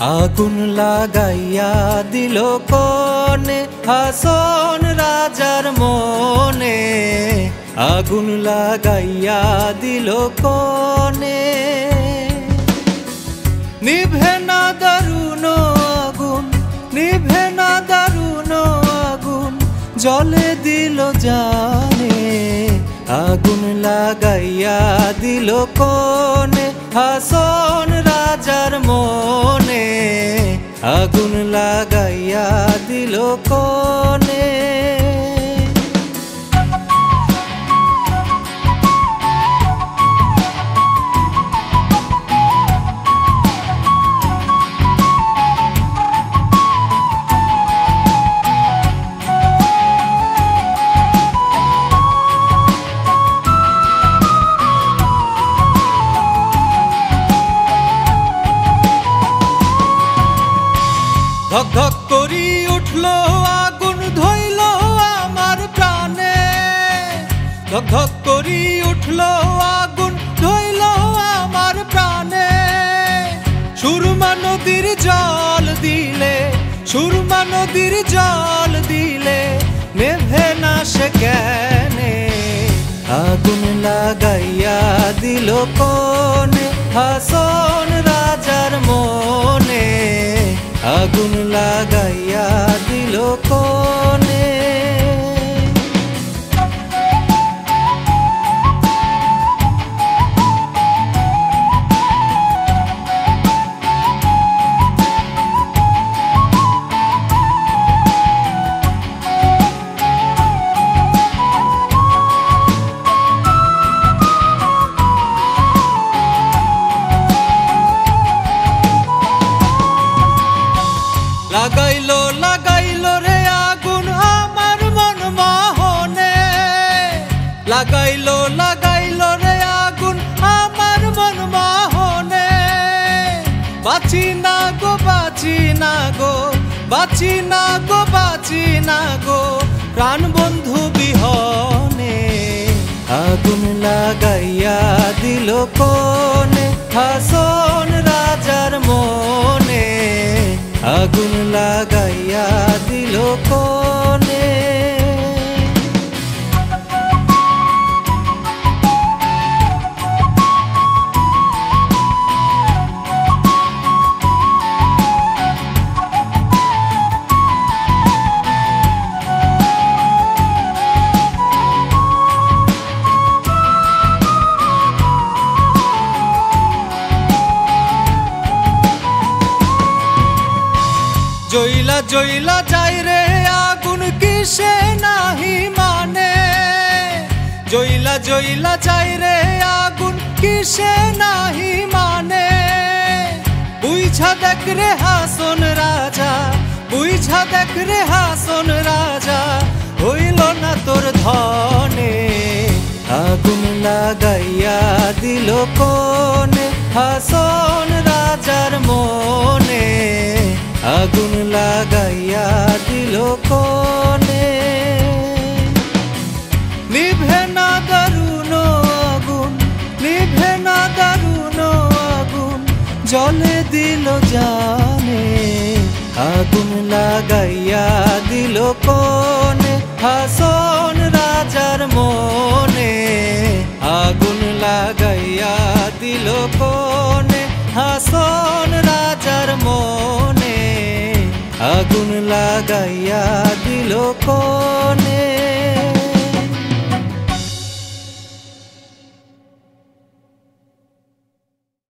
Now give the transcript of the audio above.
আগুন লাগাইয়া দিল কোনে হাসন রাজার মনে। আগুন লাগাইয়া দিল কোনে, নিভে না দারুণ আগুন, নিভে না দারুণ আগুন, জলে দিল জানে। আগুন লাগাইয়া দিল কোনে হাসন রাজার মনে। আগুন লাগাইয়া দিল কোনে। ধক ধক করি উঠলো আগুন ধইল আমার প্রাণে। ধক ধক করি উঠলো আগুন ধইল আমার প্রাণে। সুরমা নদীর জল দিলে, সুরমা নদীর জল দিলে, নেভে না সে কেনে। আগুন লাগাইয়া দিল কোনে হাসন রাজার মনে। আগুন লাগাইয়া দিল কোনে। লাগাইলো লাগাইলো রে আগুন আমার মন মোহনে। লাগাইলো লাগাইলো রে আগুন আমার মন মোহনে। বাঁচি না গো বাঁচি না গো, বাঁচি না গো বাঁচি না গো, প্রাণ বন্ধু বিহনে। আগুন লাগাইয়া দিল কোনে হাসন রাজার মনে। আগুন লাগাইয়া দিল কোনে। জইলা জইলা যাই রে আগুন কিসে নাহি মানে। জইলা জইলা যাই রে আগুন কিসে নাহি মানে। বুঝা দেখ রে হাসন রাজা, বুঝা দেখ রে হাসন রাজা, হইল না তোর ধনে। আগুন লাগাইয়া দিল কোনে হাসন রাজার মনে। আগুন লাগাইয়া দিল কোনে, নিভে না দারুণ আগুন, নিভে না দারুণ আগুন, জলে দিল জানে। আগুন লাগাইয়া দিল কোনে হাসন রাজার মনে। আগুন লাগাইয়া দিল কোনে হাসন রাজার মনে। আগুন লাগাইয়া দিল কোনে।